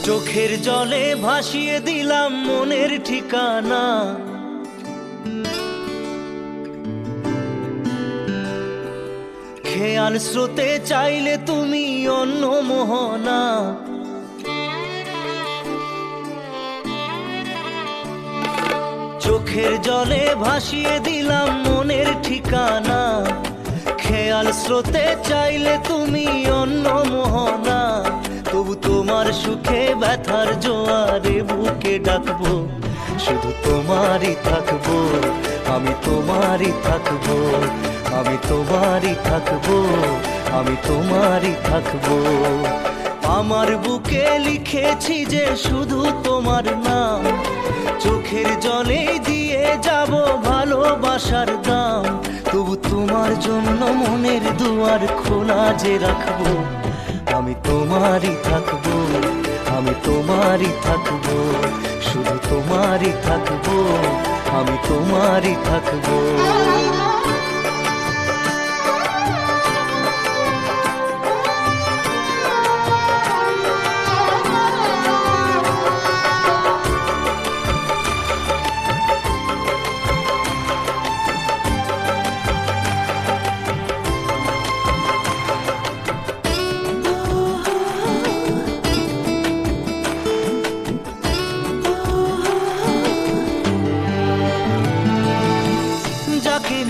চোখের জলে ভাসিয়ে দিলাম মনের ঠিকানা। খেয়াল স্রোতে চাইলে তুমি অন্য মোহনা। চোখের জলে ভাসিয়ে দিলাম মনের ঠিকানা। খেয়াল স্রোতে চাইলে তুমি অন্য মোহনা। তবু তোমার সুখে ব্যথার জোয়ারে বুকে ডাকবো, শুধু তোমারই থাকবো, আমি তোমারই থাকবো, আমি তোমারই থাকবো, আমি তোমারই থাকবো। আমার বুকে লিখেছি যে শুধু তোমার নাম, চোখের জলে দিয়ে যাব ভালোবাসার দাম। তবু তোমার জন্য মনের দুয়ার খোলা যে রাখবো, আমি তোমারই থাকবো, আমি তোমারই থাকবো, শুধু তোমারই থাকবো, আমি তোমারই থাকবো।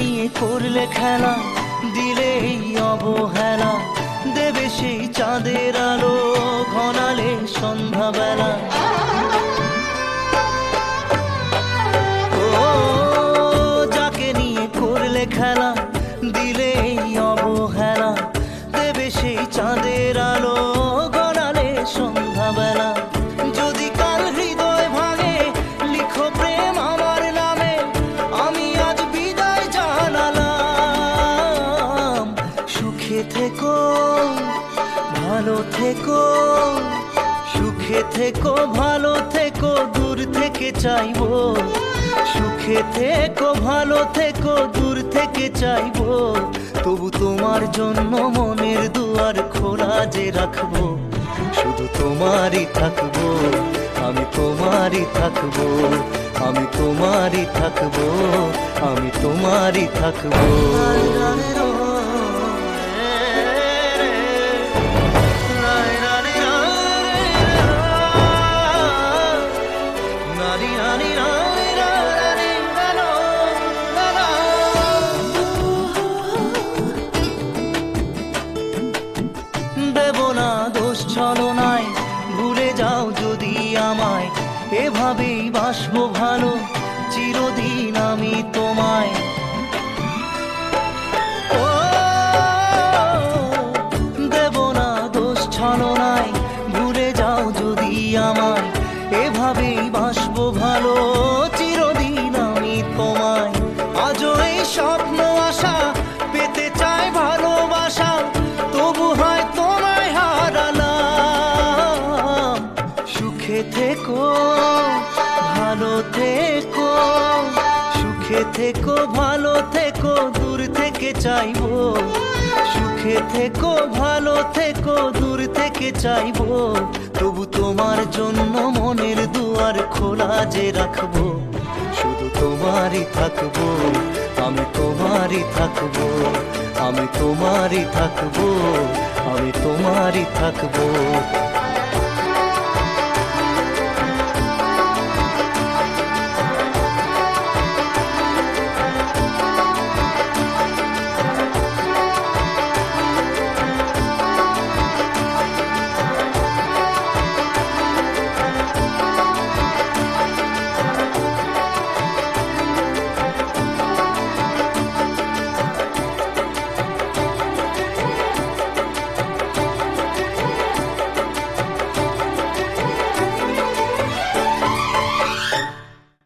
নিয়ে করলে খেলা, দিলে এই অবহেলা, দেবে সেই চাঁদের আলো ঘনালে সন্ধ্যাবেলা। ও যাকে নিয়ে করলে খেলা, দিলে এই অবহেলা, দেবে সেই চাঁদের আলো ঘনালে সন্ধ্যাবেলা। যদি কাল হৃদয় ভাঙে লিখো প্রেম আমার নামে, আমি আজ বিদায় জানালাম। সুখে থেকো ভালো থেকো, সুখে থেকো ভালো থেকো, দূর থেকে চাইবো। সুখে থেকো ভালো থেকো, দূর থেকে চাইবো। তবু তোমার জন্য মনের দুয়ার খোলা যে রাখবো, শুধু তোমারই থাকবো, আমি তোমারই থাকবো, আমি তোমারই থাকবো, আমি তোমারই থাকবো। দেব না দোষ ছলনায়, ভুলে যাও যদি আমায়, এভাবেই বাসবো ভালো চিরদিন আমি তোমায়। ও দেব না দোষ ছলনায়, ভুলে যাও যদি আমায়, এভাবেই বাসবো ভালো চিরদিন আমি তোমায়। আজও এই স্বপ্ন আশা পেতে চাই ভালোবাসা, তবু হয় তোমায় হারালাম। সুখে থেকো ভালো থেকো, সুখে থেকো ভালো থেকো, দূর থেকে চাইবো। সুখে থেকো ভালো থেকো, দূর থেকে চাইবো। তবু তোমার জন্য মনের দুয়ার খোলা যে রাখবো, শুধু তোমারই থাকবো, আমি তোমারই থাকবো, আমি তোমারই থাকবো, আমি তোমারই থাকবো।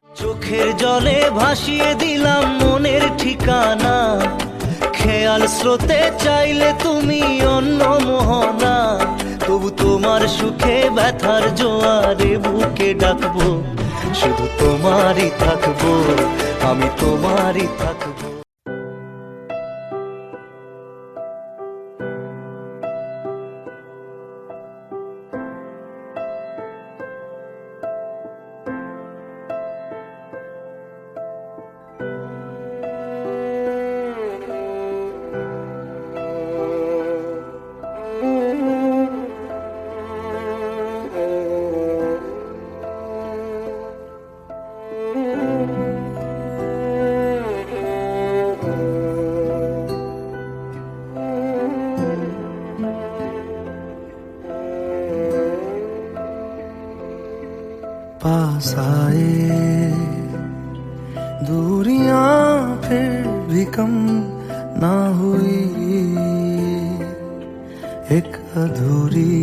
চোখের জলে ভাসিয়ে দিলাম মনের ঠিকানা। খেয়াল স্রোতে চাইলে তুমি অন্য মোহনা। তবু তোমার সুখে ব্যথার জোয়ারে বুকে ডাকবো, শুধু তোমারই থাকবো, আমি তোমারই থাকবো। पास आए, दूरियां फिर भी कम ना हुई, एक अधूरी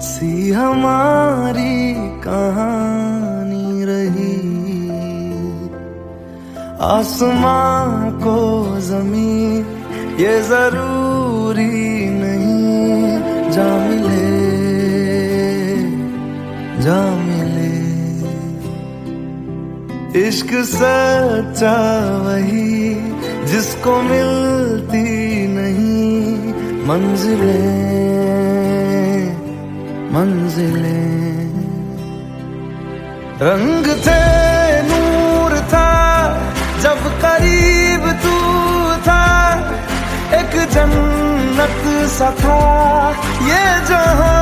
सी हमारी कहानी रही। आसमां को जमीन ये जरूरी नहीं, जा मिले जा मिले। इश्क सच्चा वही जिसको मिलती नहीं मंजिलें मंजिलें। रंग थे नूर था जब करीब तू था, एक जन्नत सा था ये जहां।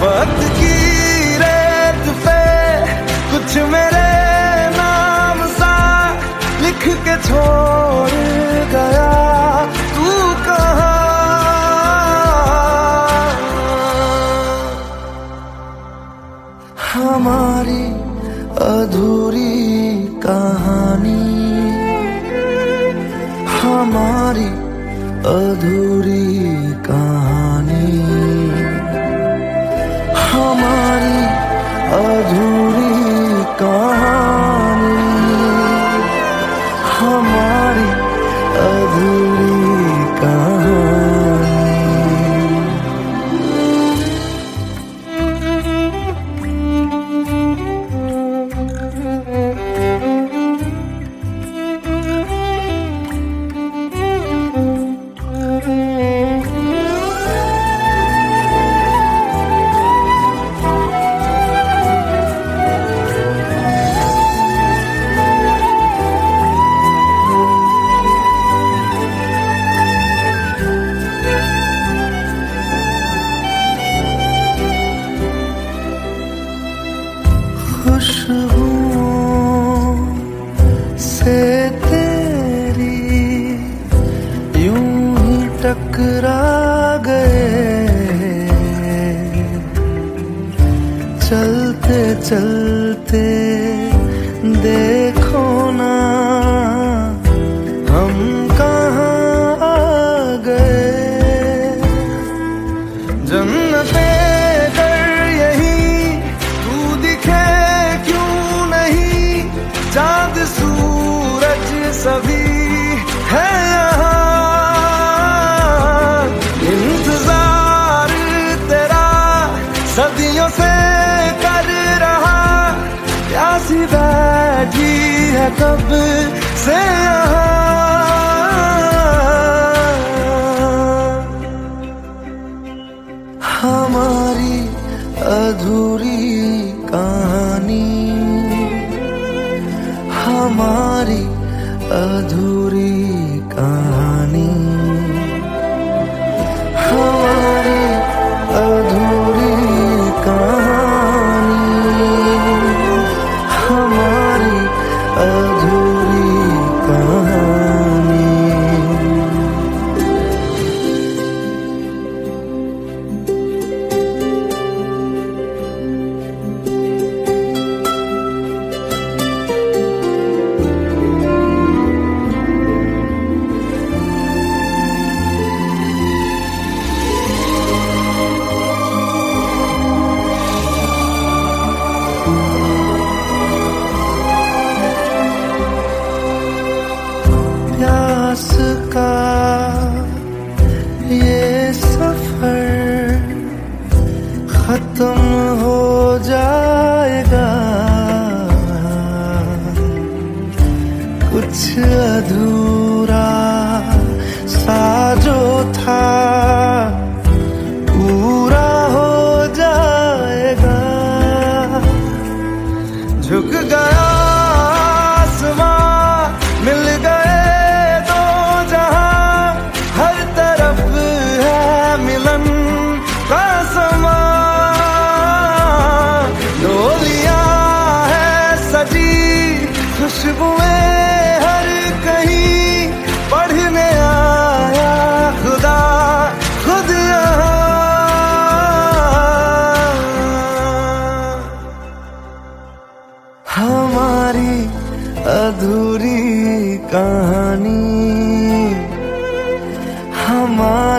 वक्त की रेत पे कुछ मेरे नाम सा लिख के छोड़ गया, तू कहाँ। हमारी अधूरी कहानी, हमारी अधूरी कहानी, हमारी अधूरी कहानी, हमारी अधूरी कहानी। खुशबुओं से तेरी यूं ही टकरा गए, चलते चलते देखो ना हम कहाँ आ गए। जन्नते चांद सूरज सभी है यहाँ, इंतजार तेरा सदियों से कर रहा, प्यासी बैठी है कब से यहाँ। हमारी अधूरी कहानी, हमारी अधूरी कहानी, हमारी अधूरी कहानी, हमारी अधूरी कहानी।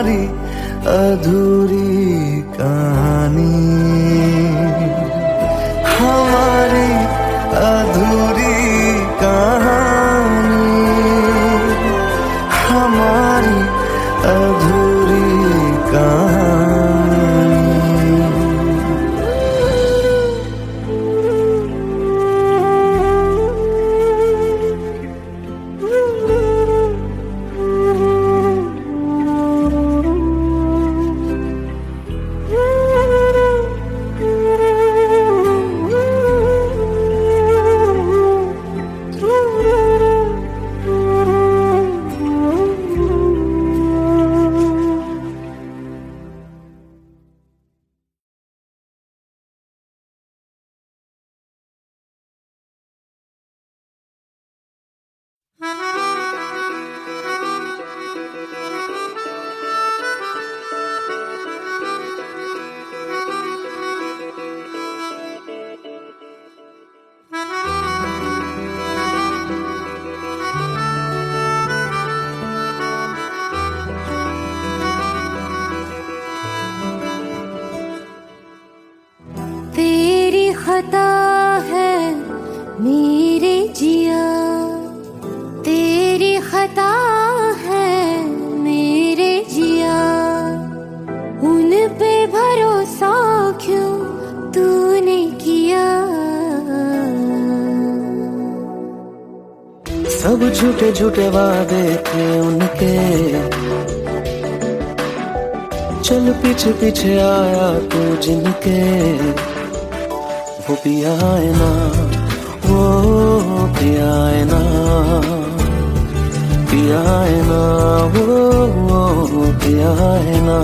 हमारी अधूरी कहानी, हमारी अधूरी कहानी, हमारी अधूरी कहानी। तेरी खता है मेरे जिया, तेरी खता है मेरे जिया, उन पे भरोसा क्यों तूने किया। सब झूठे झूठे वादे थे उनके, चल पीछे पीछे आया तू जिनके, वो पिया है ना, वो पिया है ना, पिया है ना, वो पिया है ना।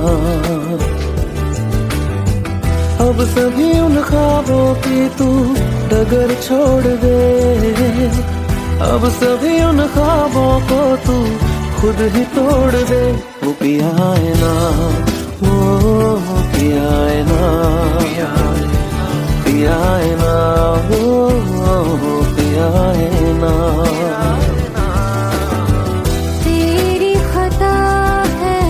अब सभी उन ख्वाबों की तू डगर छोड़ दे, अब सभी उन ख्वाबों को तू खुद ही तोड़ दे। वो पिया है ना, वो पिया है ना, पिया है ना, वो पिया है ना। तेरी खता है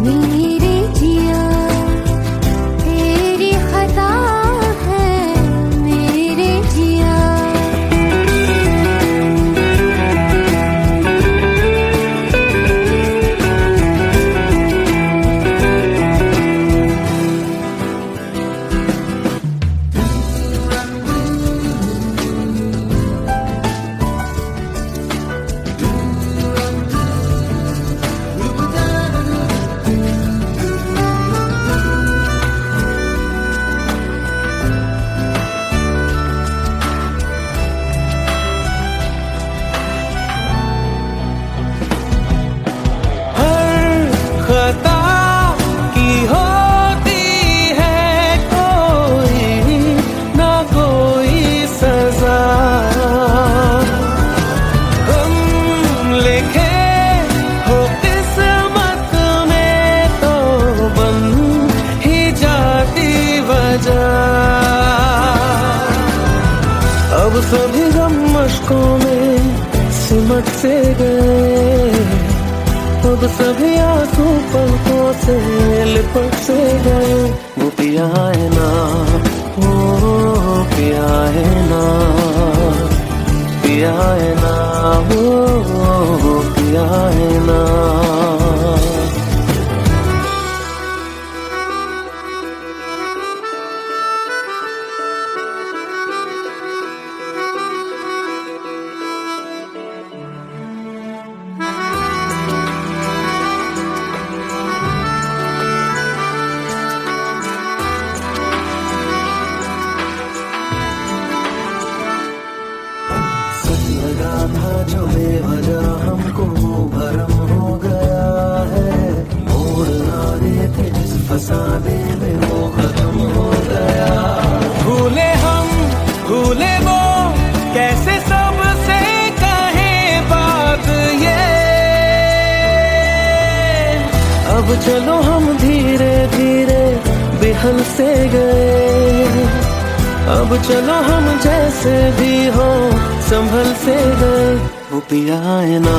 मेरे जिया, तेरी खता है मेरे जिया। खता की होती है कोई ना कोई सजा, हम लिखे हो किस्मत में तो बन ही जाती वजह। अब सभी गम मशकों में सिमट से गए, अब सभी आंसू पलकों से लिपट से गए। वो पिया है ना, वो पिया है ना, पिया है ना, वो पिया है ना। लगा था जो बेवजह हमको भरम हो गया है, मोड़ ना देते जिस फसाने में वो खत्म हो गया। भूले हम भूले वो कैसे सबसे कहे बात ये, अब चलो हम धीरे धीरे बेहल से गए, अब चलो हम जैसे भी हो संभल से गए। वो पिया है ना,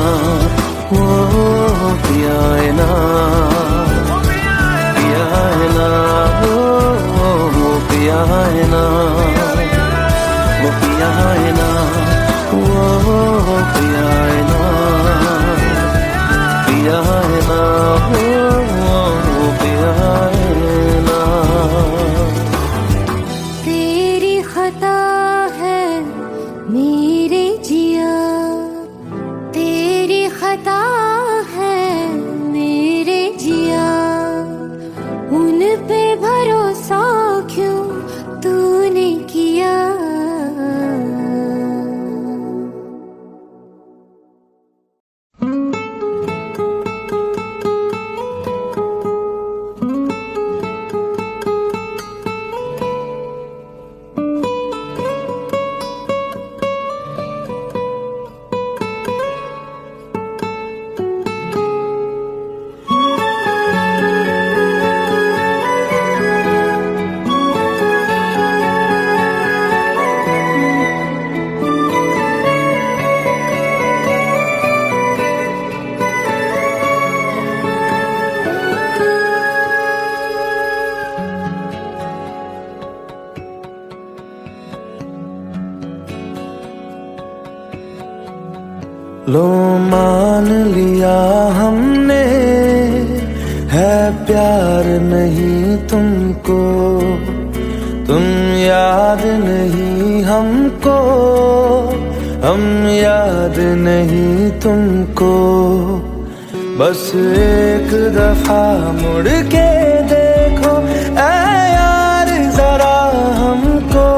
वो पिया है ना। लो मान लिया हमने, है प्यार नहीं तुमको, तुम याद नहीं हमको, हम याद नहीं तुमको। बस एक दफा मुड़ के देखो ऐ यार जरा हमको,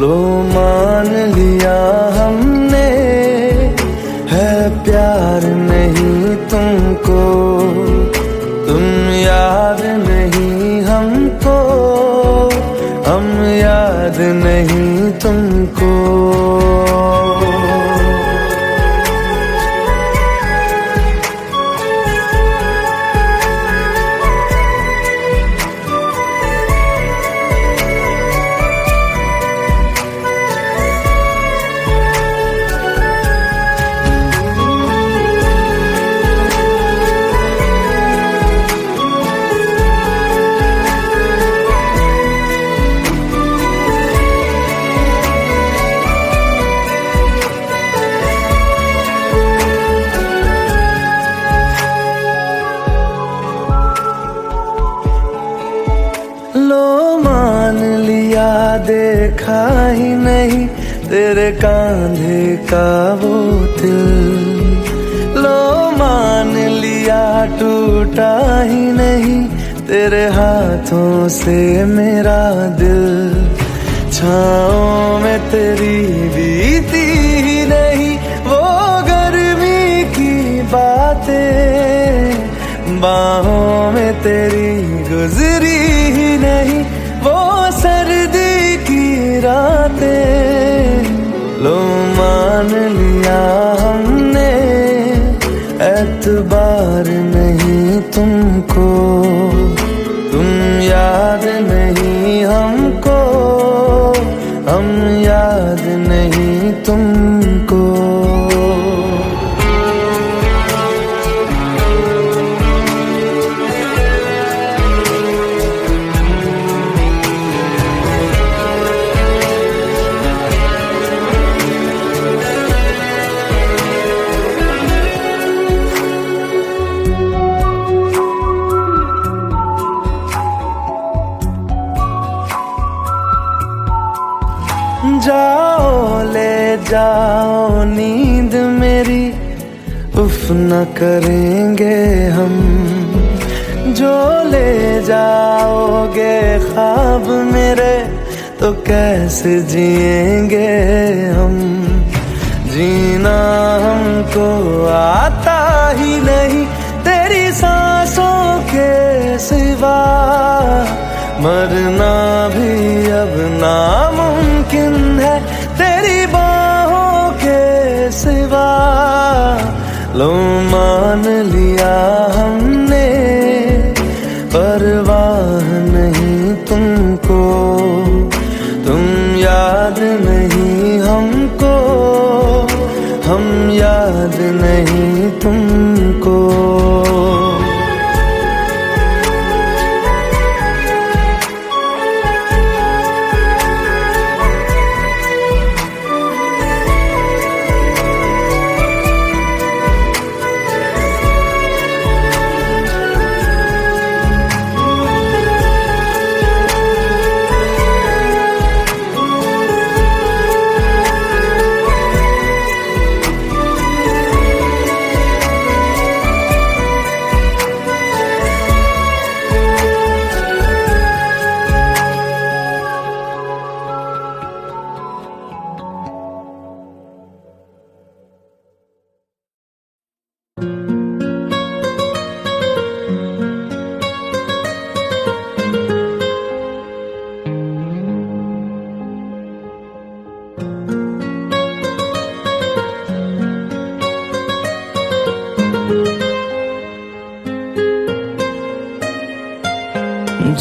लो मान लिया हमने, है प्यार नहीं तुमको, तुम याद नहीं हमको, हम याद नहीं तुमको। लो मान लिया देखा ही नहीं तेरे कांधे का वो दिल, लो मान लिया टूटा ही नहीं तेरे हाथों से मेरा दिल। छाँव में तेरी बीती ही नहीं वो गर्मी की बातें, बाहों में तेरी गुजरी ही नहीं वो सर्दी की रातें। लो मान लिया हमने, एतबार नहीं तुमको, तुम याद नहीं हमको, हम याद नहीं तुमको। जाओ ले जाओ नींद मेरी, उफ न करेंगे हम, जो ले जाओगे ख्वाब मेरे तो कैसे जिएंगे हम। जीना हमको आता ही नहीं तेरी सांसों के सिवा, मरना भी अब नामुमकिन है तेरी बाहों के सिवा। लो मान लिया हमने, परवाह नहीं तुमको, तुम याद नहीं हमको, हम याद नहीं तुमको।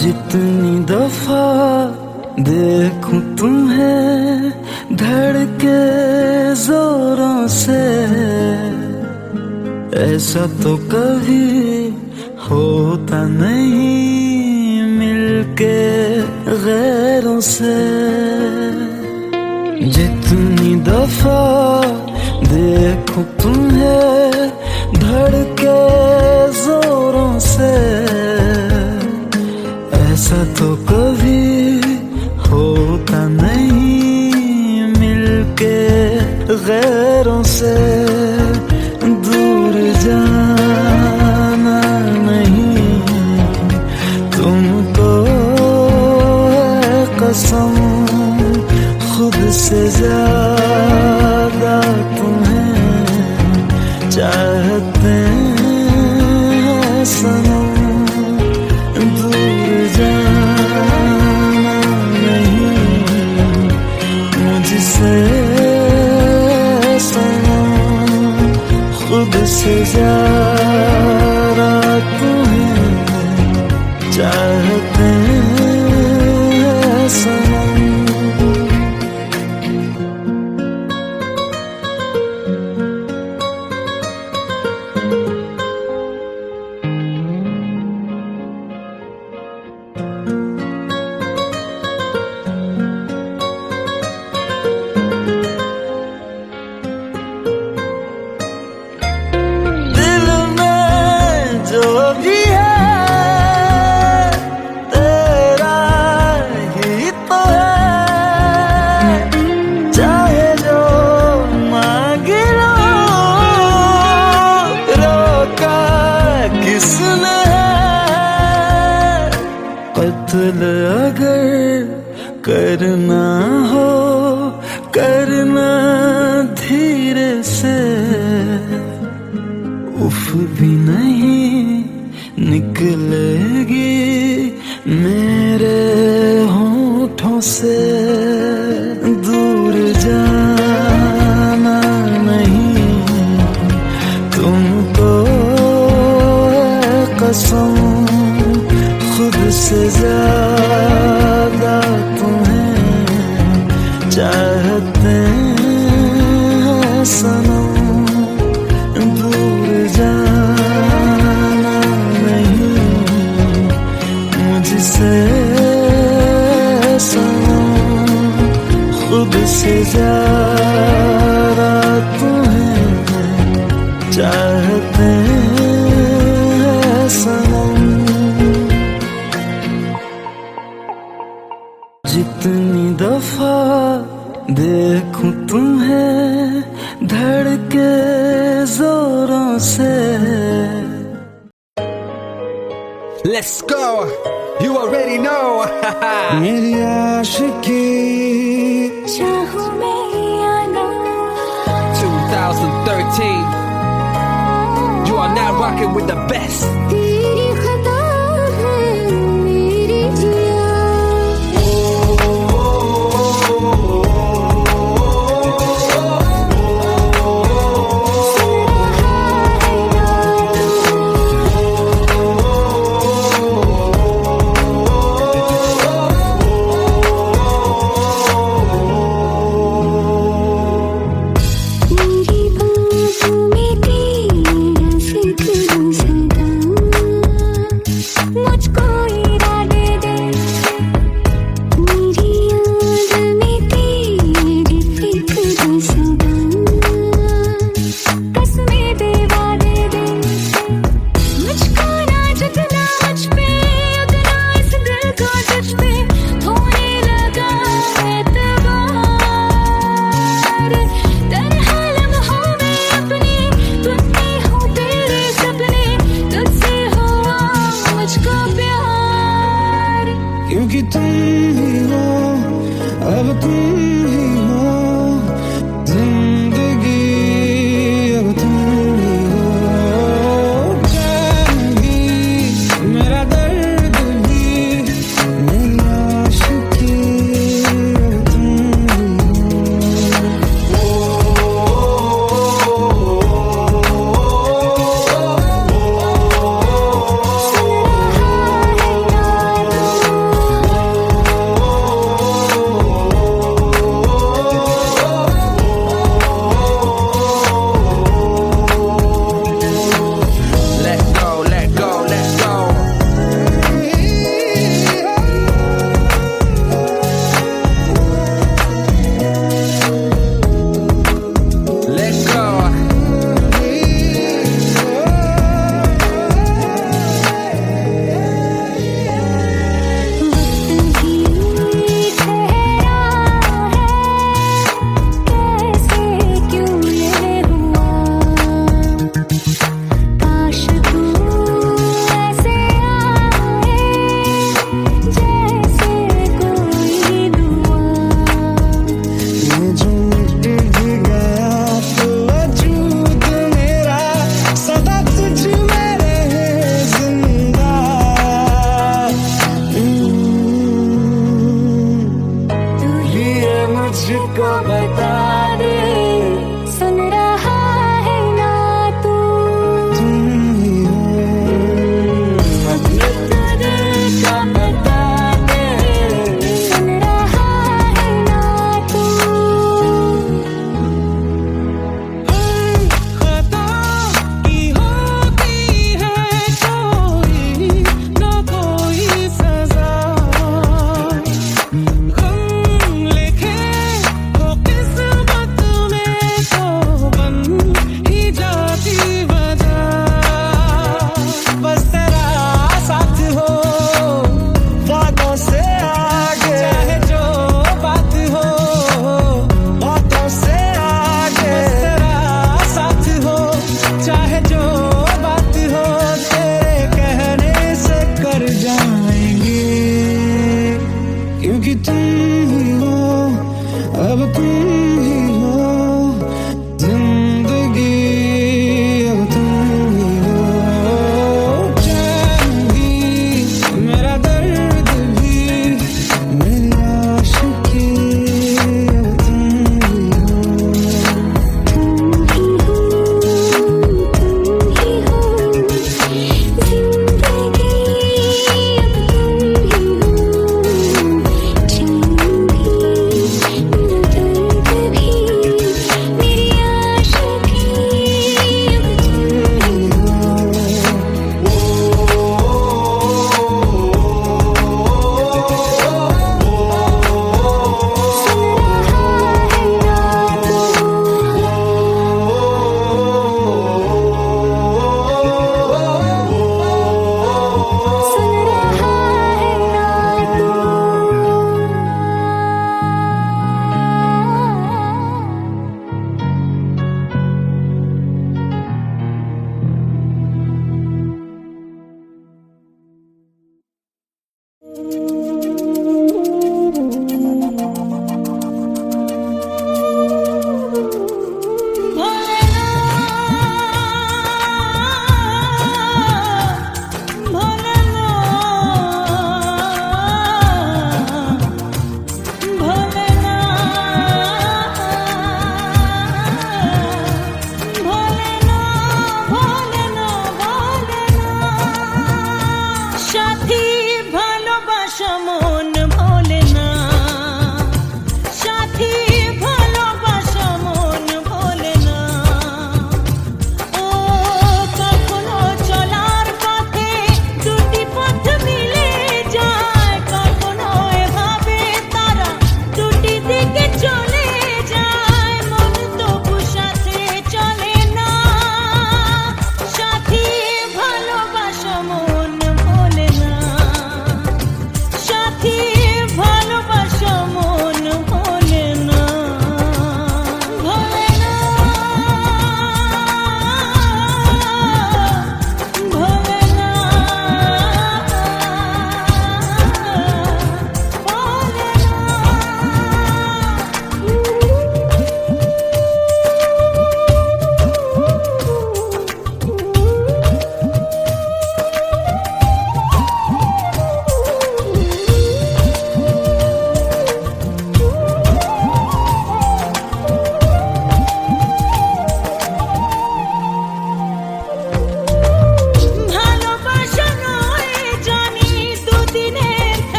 जितनी दफा देखूं तुम्हें धड़के जोरों से, ऐसा तो कभी होता नहीं मिलके गैरों से। जितनी दफा देखूं तुम्हें धड़के जोरों से, ऐसा तो कभी होता नहीं मिलके गैरों से। दूर जाना नहीं तुमको है कसम, खुद से ज्यादा तुम्हें चाहते हैं सनम। दूर जाना नहीं मुझसे सनम, खुद से ज्यादा तुम्हें चाहते हैं सनम। दिल में जो भी है तेरा ही तो है, चाहे जो मांगे लो, रोका किसने है। कत्ल अगर करना हो करना धीरे से, उफ भी नहीं निकलेगी मेरे होठों से। दूर जाना नहीं तुमको है कसम, खुद से ज्यादा तुम्हें चाहते हैं सनम। दूर जाना नहीं मुझसे सनम, खुद से ज्यादा तुम्हें चाहते हैं सनम। जितनी दफा देखूं तुम्हें धड़के जोरों से। Let's go, you already know. मेरी आशिकी चाहूं मैं या ना, 2013, you are now rocking with the best. तेरी खता है मेरी जिया। मेरी बाहों में तेरा जिक्र सदा,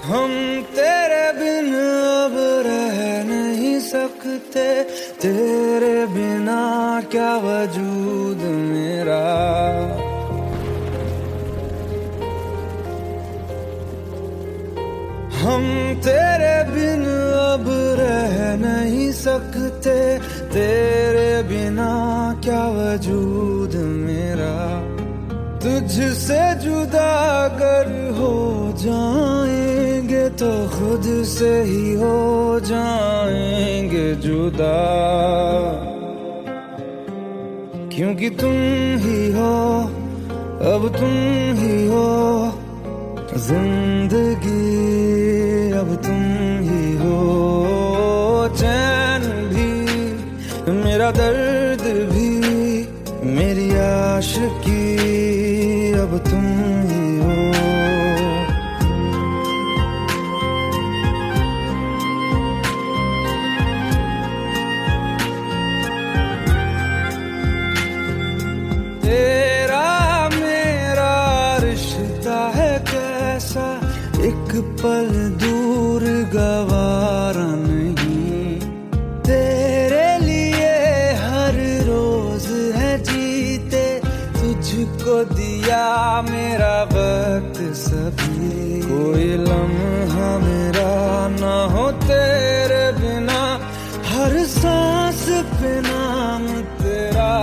हम तेरे बिन अब रह नहीं सकते, तेरे बिना क्या वजूद मेरा। हम तेरे बिन अब रह नहीं सकते, तेरे बिना क्या वजूद मेरा। तुझसे जुदा अगर हो जाएंगे तो खुद से ही हो जाएंगे जुदा, क्योंकि तुम ही हो, अब तुम ही हो जिंदगी, अब तुम ही हो। चैन भी मेरा दर्द भी मेरी आशिकी, अब तुम ही हो। तेरा मेरा रिश्ता है कैसा, एक पल दूर गवारा नहीं। तेरे लिए हर रोज है जीते, तुझको दिया मेरा वक्त सभी। कोई लम्हा मेरा ना हो तेरे बिना, हर सांस पे नाम तेरा,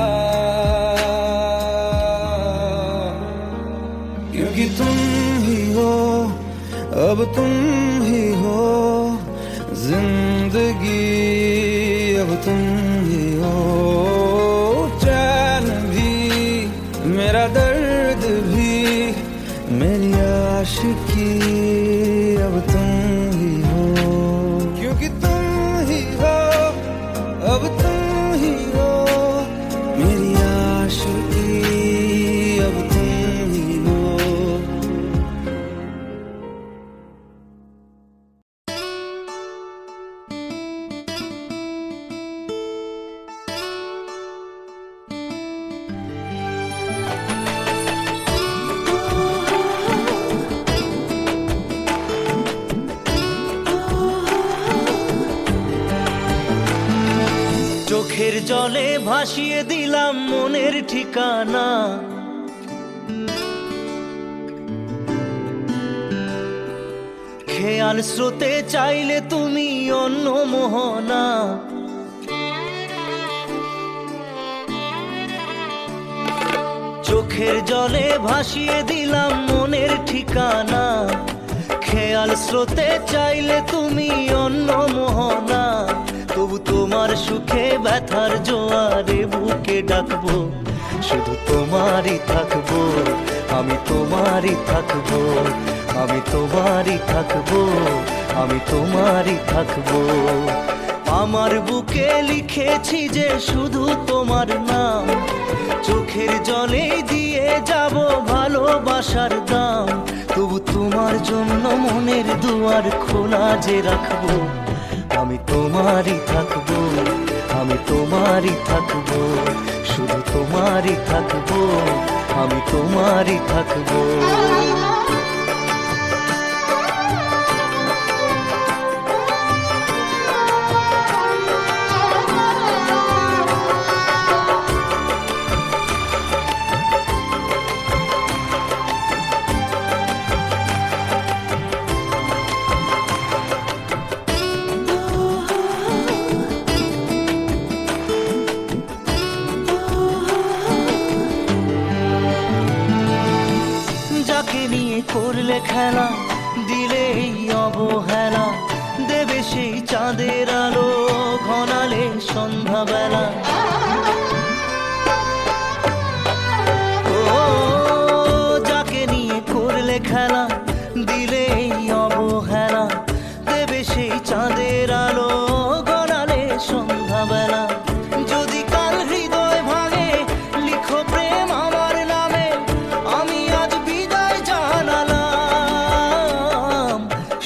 क्योंकि तुम ही हो, अब तुम ही हो जिंदगी, अब तुम ही हो। चैन भी मेरा दर्द भी मेरी आशिकी, अब तुम ही हो, क्योंकि तुम ही हो, अब तुम ही हो मेरी आशिकी, अब तुम ही हो। চোখের জলে ভাসিয়ে দিলাম মনের ঠিকানা, খেয়াল স্রোতে চাইলে তুমি অন্য মোহনা। চোখের জলে ভাসিয়ে দিলাম মনের ঠিকানা, খেয়াল স্রোতে চাইলে তুমি অন্য মোহনা। তবু তোমার সুখে ব্যথার জোয়ারে বুকে ডাকবো, শুধু তোমারই থাকবো, আমি তোমারই থাকবো, আমি তোমারই থাকবো, আমি তোমারই থাকবো। আমার বুকে লিখেছি যে শুধু তোমার নাম, চোখের জলে দিয়ে যাব ভালোবাসার দাম। তবু তোমার জন্য মনের দুয়ার খোলা যে রাখবো, আমি তোমারই থাকবো, আমি তোমারই থাকবো, শুধু তোমারই থাকবো, আমি তোমারই থাকবো। যাকে নিয়ে করলে খেলা, দিলে এই অবহেলা, দেবে সেই চাঁদের আলো ঘনালে সন্ধ্যাবেলা। ও যাকে নিয়ে করলে খেলা, দিলে এই অবহেলা, দেবে সেই চাঁদের আলো ঘনালে সন্ধ্যাবেলা। যদি কাল হৃদয় ভাঙে লিখো প্রেম আমার নামে, আমি আজ বিদায় জানালাম।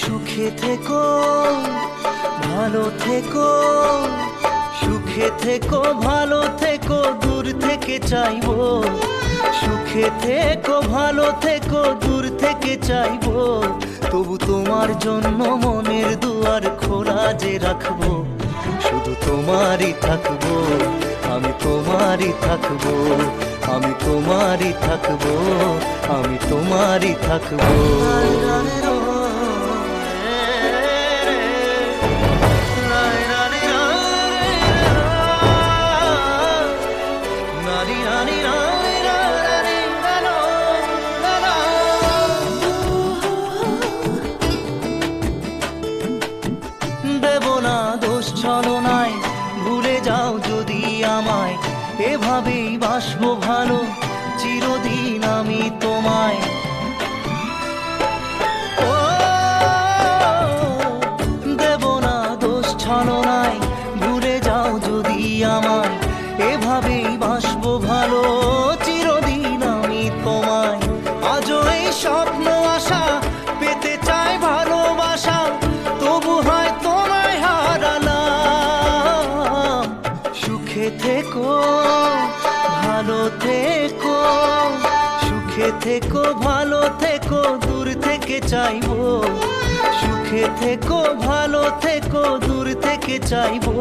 সুখে থেকো, ভালো থেকো, সুখে থেকো, ভালো থেকো, দূর থেকে চাইবো। সুখে থেকো, ভালো থেকো, দূর থেকে চাইবো। তবু তোমার জন্য মনের দুয়ার খোলা যে রাখবো, শুধু তোমারই থাকবো, আমি তোমারই থাকবো, আমি তোমারই থাকবো, আমি তোমারই থাকবো। দেব না দোষ ছলনায়, ভুলে যাও যদি আমায়, এভাবেই বাসবো ভালো চিরদিন আমি তোমায়। ও দেব না দোষ ছলনায়, ভুলে যাও যদি আমায়, এভাবেই বাসবো ভালো চিরদিন আমি তোমায়। আজও এই স্বপ্ন আশা পেতে চাই ভালোবাসা, তবু হয় তোমায় হারালাম। সুখে থেকো ভালো থেকো, সুখে থেকো ভালো থেকো, দূর থেকে চাইবো। সুখে থেকো ভালো থেকো, দূর থেকে চাইবো,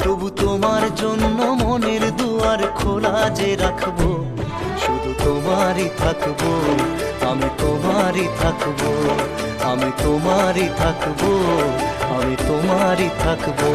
তবু তোমার জন্য মনের দুয়ার খোলা যে রাখবো, শুধু তোমারই থাকবো, আমি তোমারই থাকবো, আমি তোমারই থাকবো, আমি তোমারই থাকবো।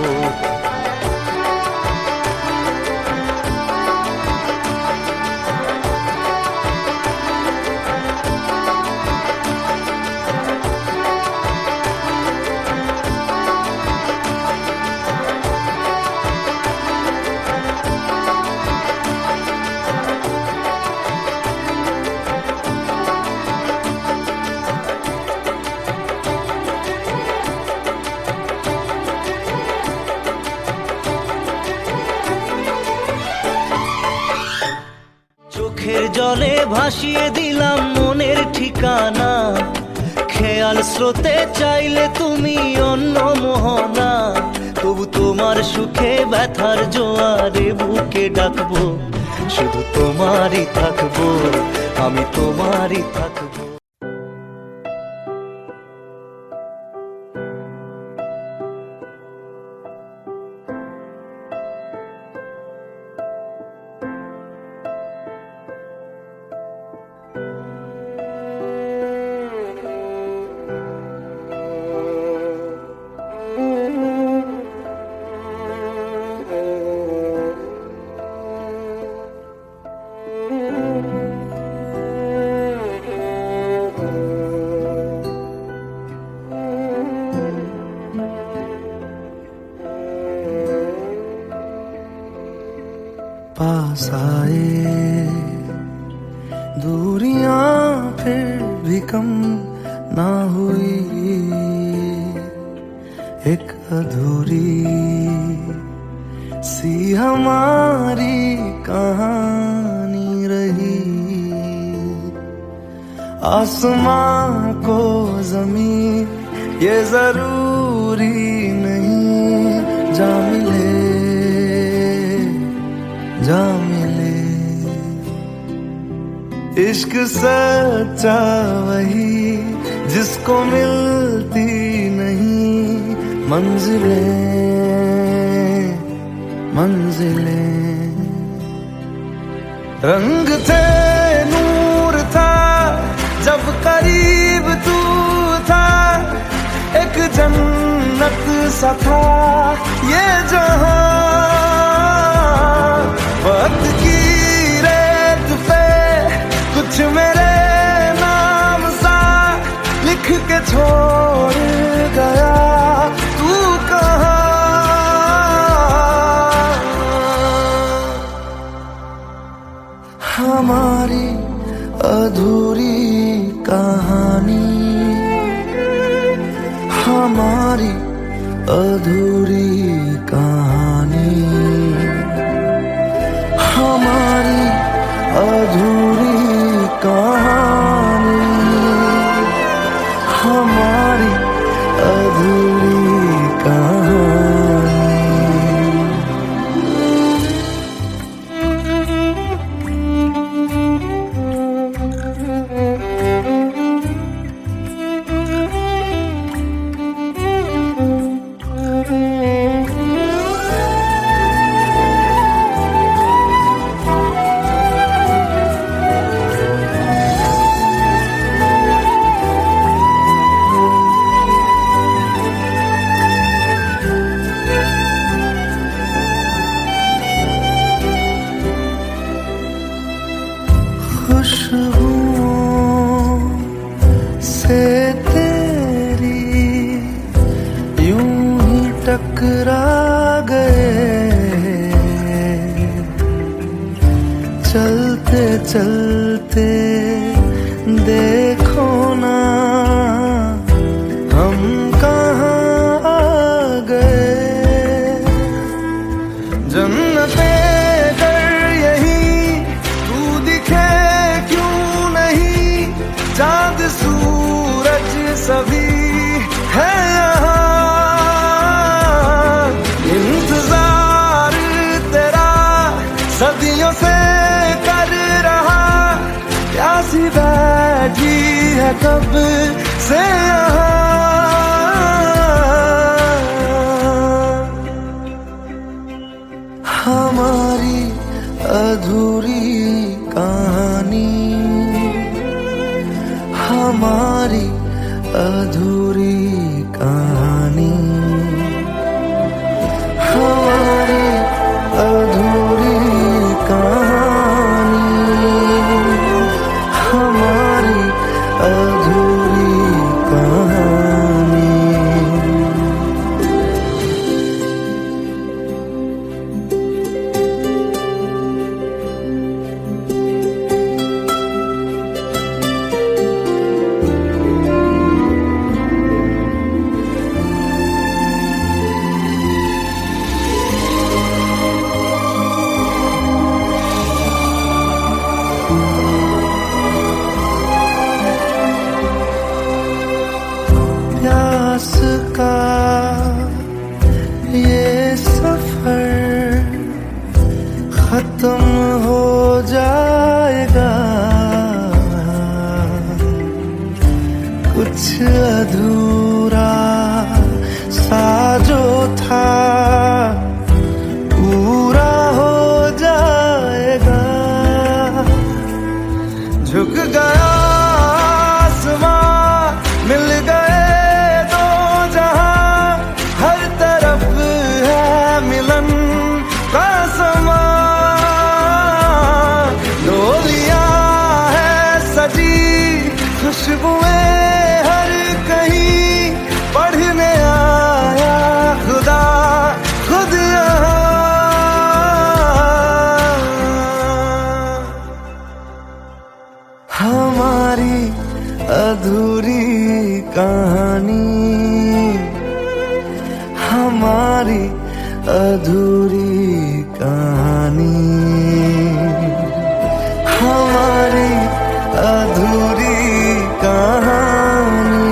চোখের জলে ভাসিয়ে দিলাম মনের ঠিকানা, খেয়াল স্রোতে চাইলে তুমি অন্য মোহনা, তবু তোমার সুখে ব্যথার জোয়ারে বুকে ডাকবো, শুধু তোমারই থাকবো, আমি তোমারই থাকবো। पास आए दूरियां फिर भी कम ना हुई, एक अधूरी सी हमारी कहानी रही। आसमां को जमीन ये जरूरी नहीं, जा मिले जा मिले। इश्क सच्चा वही जिसको मिलती नहीं मंजिलें मंजिलें। रंग थे नूर था जब करीब तू था, एक जन्नत सा था ये जहां। वक्त की रेत पे कुछ मेरे नाम सा लिख के छोड़ गया, तू कहाँ। हमारी अधूरी कहानी, हमारी अधूरी कहानी, हमारी अधूरी कहानी, हमारी अधूरी कहानी। टकरा गए, चलते चलते देखो ना हम कहाँ आ गए। जन्नते अगर यही तू दिखे क्यों नहीं, चाँद सूरज सभी है यहाँ। इंतजार तेरा सदियों से कर रहा, प्यासी बैठी है कब से यहाँ। हमारी अधूरी कहानी, हमारी अधूरी कहानी, हमारी अधूरी कहानी, हमारी अधूरी कहानी। प्यास का ये सफर खत्म हो जाएगा, कुछ अधूरा सा जो था पूरा हो जाएगा। झुक गया आसमां, मिल गए दो जहां, हर तरफ है मिलन का समा। डोलियां है सजी, खुशबुएं हर कहीं, पढ़ने आया खुदा खुद यहाँ। हमारी अधूरी कहानी, हमारी अधूरी कहानी, हमारी अधूरी कहानी,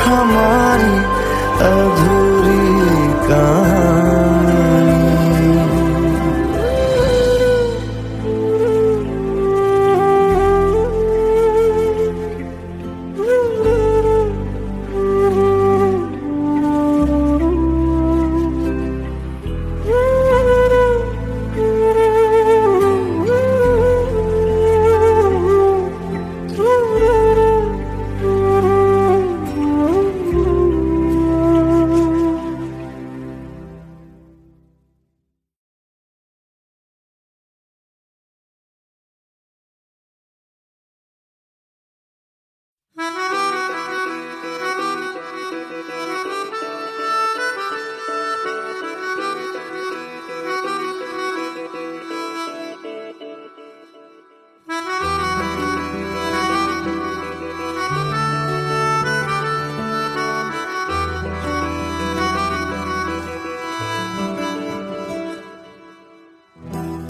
हमारी अधूरी कहानी।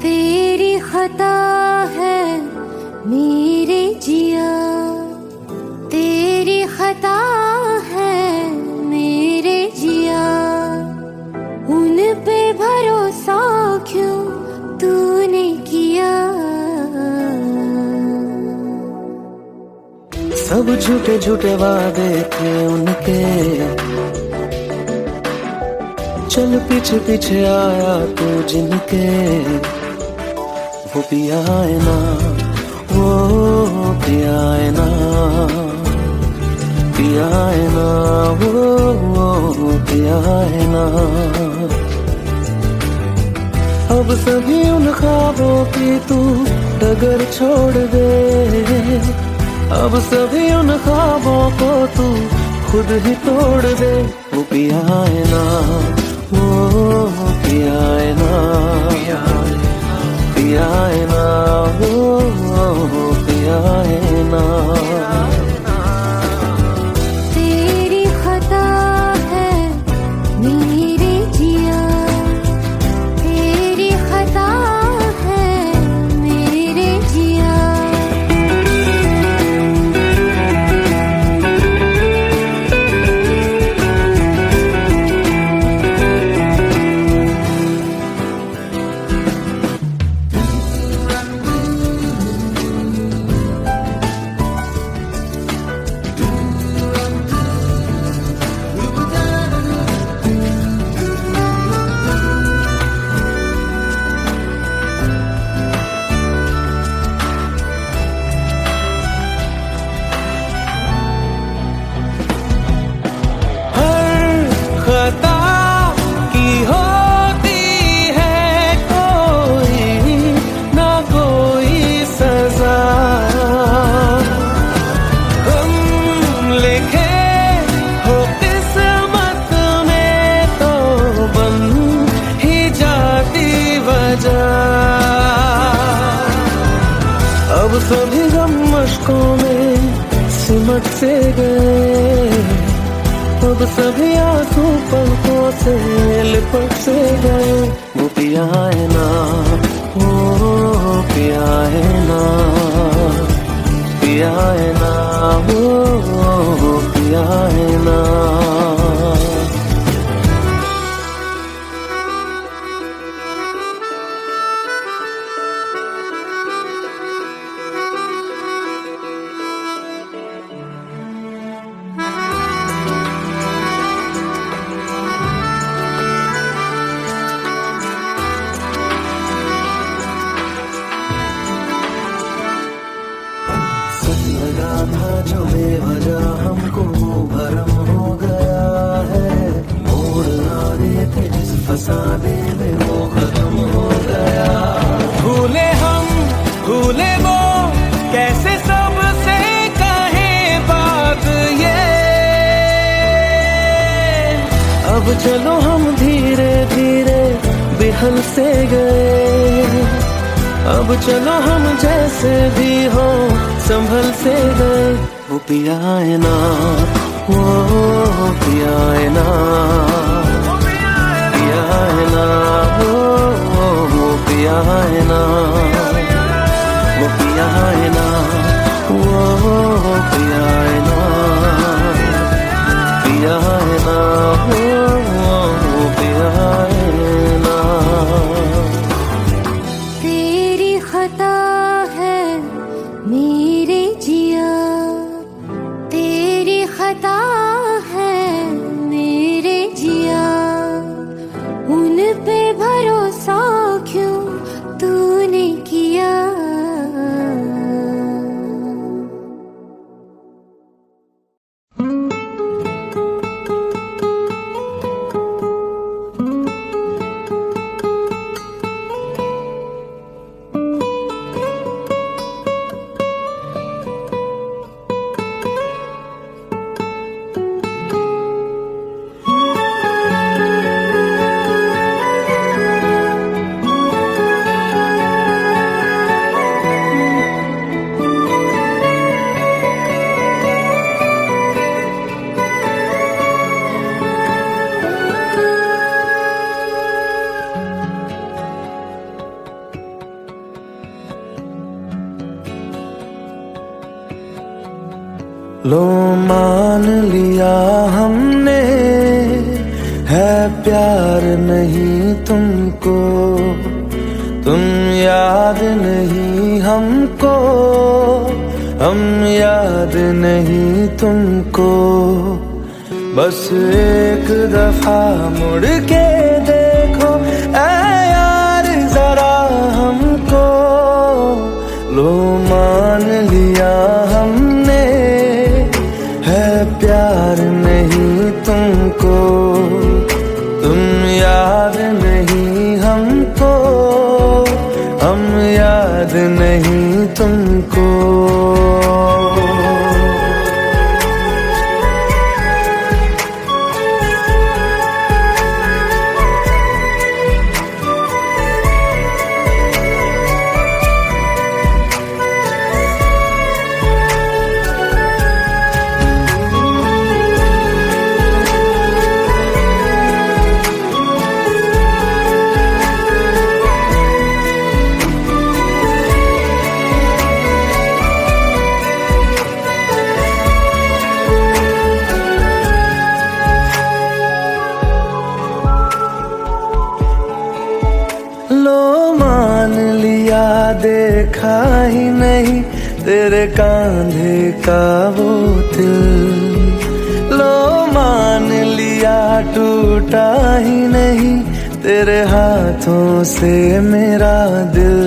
तेरी खता है मेरे जिया, तेरी खता है मेरे जिया, उन पे भरोसा क्यों तूने किया। सब झूठे झूठे वादे थे उनके, चल पीछे पीछे आया तू जिनके। वो पिया है ना, वो पिया है ना, पिया है ना, वो पिया है ना। अब सभी उन ख्वाबों की तू डगर छोड़ दे, अब सभी उन ख्वाबों को तू खुद ही तोड़ दे। वो पिया है ना, वो पिया है ना, पिया है ना, वो पिया है ना। तेरी खता है मेरे जिया, तेरी खता है मेरे जिया। खता की होती है कोई ना कोई सजा, हम लिखे हो किस्मत में तो बन ही जाती वजह। अब सभी गम मशकों में सिमट से गए, अब सभी आंसू पलकों से लिपट से गए। वो पिया है ना, वो पिया है ना, पिया है ना, वो पिया है ना। लगा था जो बेवजह हमको वो भरम हो गया है, मोड़ आने थे जिस फसाने में वो खत्म हो गया। भूले हम भूले वो कैसे सबसे कहे बात ये, अब चलो हम धीरे धीरे बिहल से गए, अब चलो हम जैसे भी हो संभल से गए। वो पिया है ना, वो पिया है ना, पिया है ना, वो पिया है ना, वो पिया है ना, वो पिया है ना, पिया है ना, वो पिया है ना। तेरी खता है मेरे जिया, तेरी खता है मेरे जिया। उन पे भरोसा क्यों तूने किया। लो मान लिया हमने है प्यार नहीं तुमको, तुम याद नहीं हमको, हम याद नहीं तुमको। बस एक दफा मुड़ के देखो ऐ यार जरा हमको। लो मान लिया हमने है प्यार नहीं तुमको, तुम याद नहीं हमको, हम याद नहीं तुमको। देखा ही नहीं तेरे कांधे का वो दिल। लो मान लिया टूटा ही नहीं तेरे हाथों से मेरा दिल।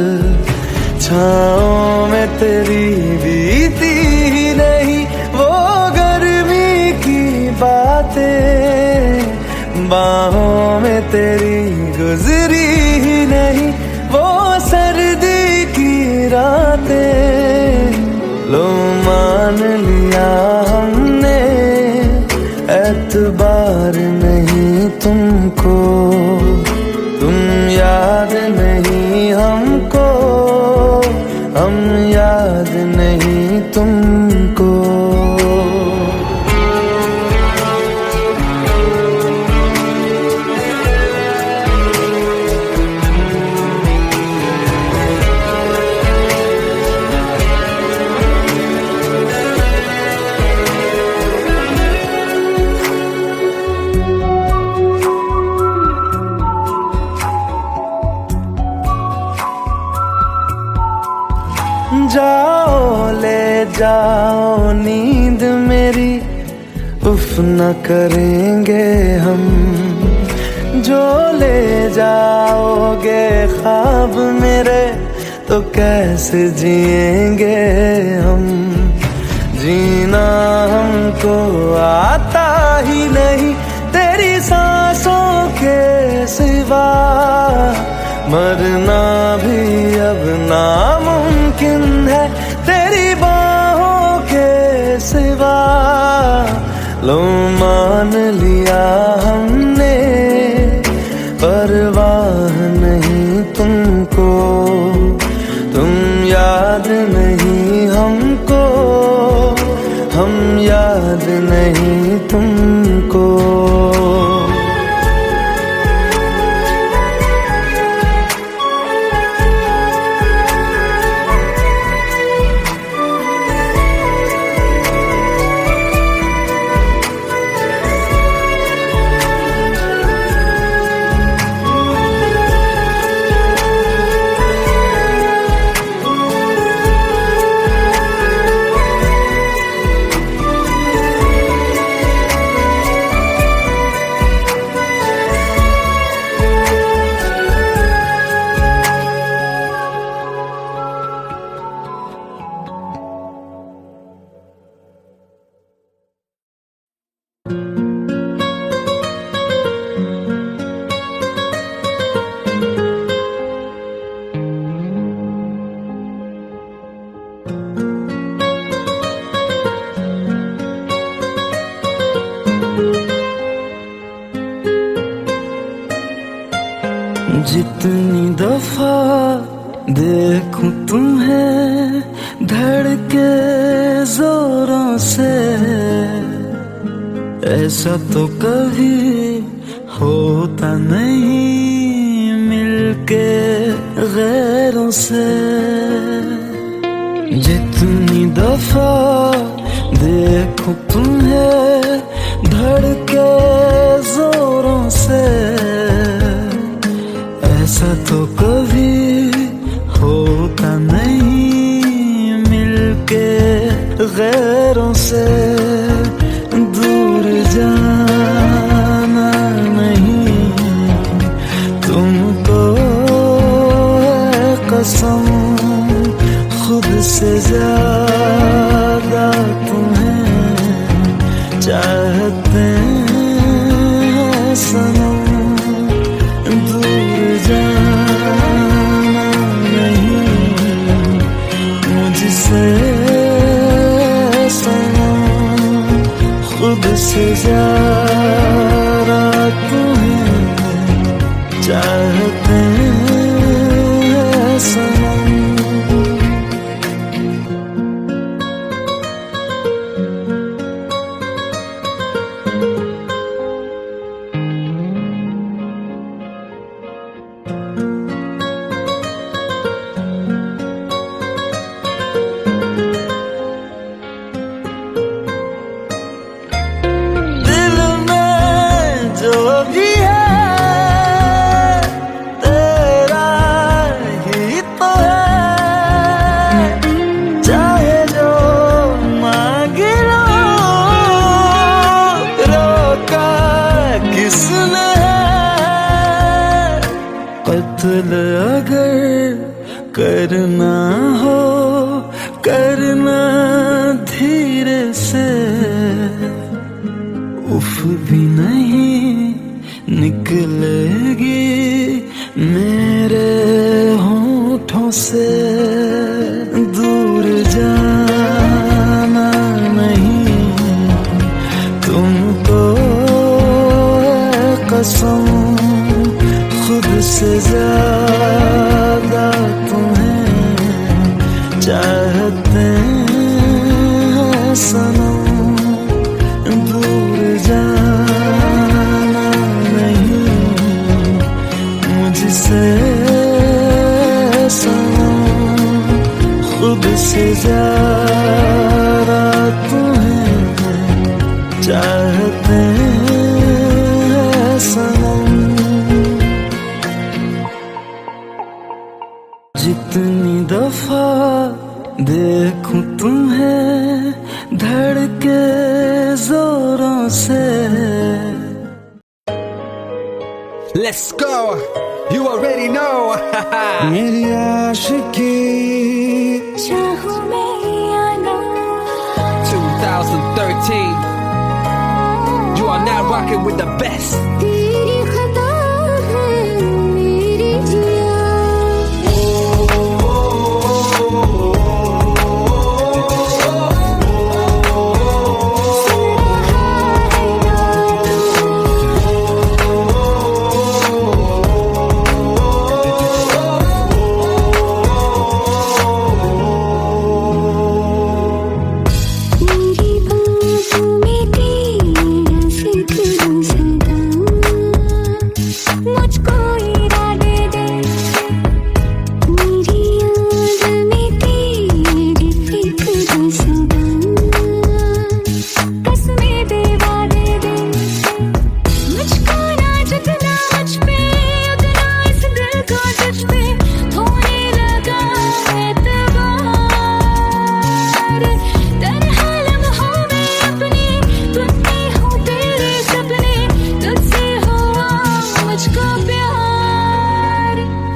छाँव में तेरी बीती ही नहीं वो गर्मी की बातें, बाहों में तेरी गुजरी ही नहीं वो सर्दी की रातें। लो मान लिया हमने एतबार नहीं तुमको, तुम याद नहीं हमको, हम याद नहीं तुमको। जाओ ले जाओ नींद मेरी, उफ न करेंगे हम। जो ले जाओगे ख्वाब मेरे तो कैसे जिएंगे हम। जीना हमको आता ही नहीं तेरी सांसों के सिवा, मरना भी अब नामुमकिन है तेरी बाहों के सिवा। लो मान लिया हमने परवाह नहीं तुमको, तुम याद नहीं हमको, हम याद नहीं तुमको। जितनी दफा देखूं तुम्हें धड़के जोरों से, ऐसा तो कभी होता नहीं मिलके गैरों से। जितनी दफा देखूं तुम्हें धड़के जोरों से, ऐसा तो कभी होता नहीं मिलके गैरों से। दूर जाना नहीं तुमको है कसम, खुद से ज्यादा तुम्हें चाहते हैं सनम। जाना नहीं मुझसे सनम, खुद से ज्यादा तुम्हें चाहते हैं सनम। दिल में जो भी है कत्ल अगर करना हो करना धीरे से, उफ भी नहीं निकलेगी मेरे होठों से। दूर जाना नहीं तुमको कसम, खुद से ज्यादा तुम्हें चाहते हैं सनम। दूर जाना नहीं मुझसे सनम, खुद से ज्यादा तुम्हें चाहते हैं सनम। जितनी दफा देखूं तुम्हें धड़के जोरों से। Let's go. You already know. मेरी आशिकी चाहूं मैं या ना, 2013. You are now rocking with the best. तेरी खता है मेरी जिया।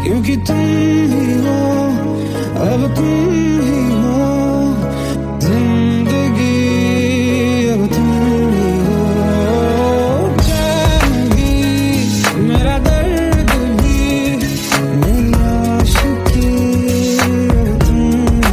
क्योंकि तुम ही हो, अब तुम ही हो जिंदगी, अब तुम ही हो। चैन भी मेरा दर्द भी मेरी आशिकी, अब तुम ही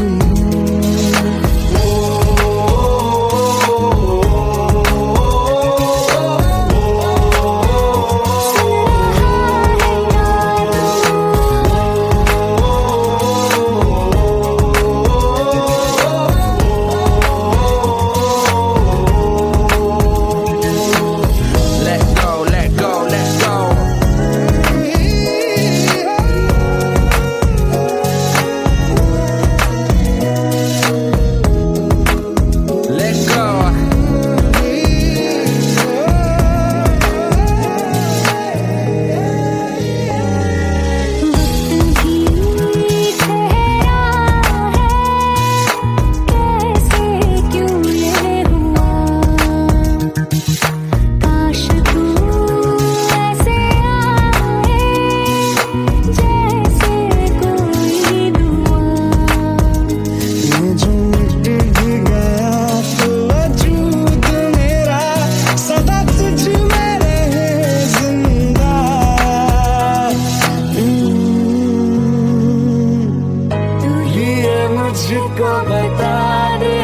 मुझको बता दे,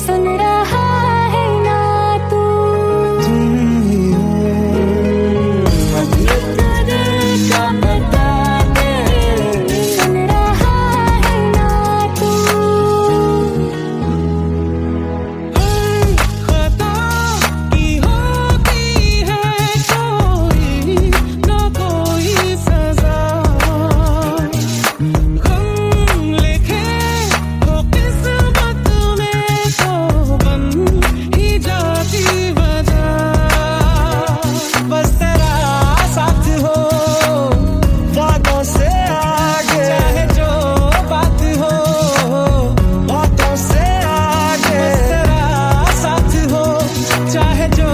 सुन रहा है ना तू? तुम ही हो। अब ये तो दिल का बता दे, सुन रहा है ना तू? खता की होती है कोई ना कोई सजा, गम लिखे हो किस्मत में तो बन ही जाती वजह। बस तेरा साथ हो वादों से आगे, चाहे जो बात हो बातों से आगे। बस तेरा साथ हो चाहे जो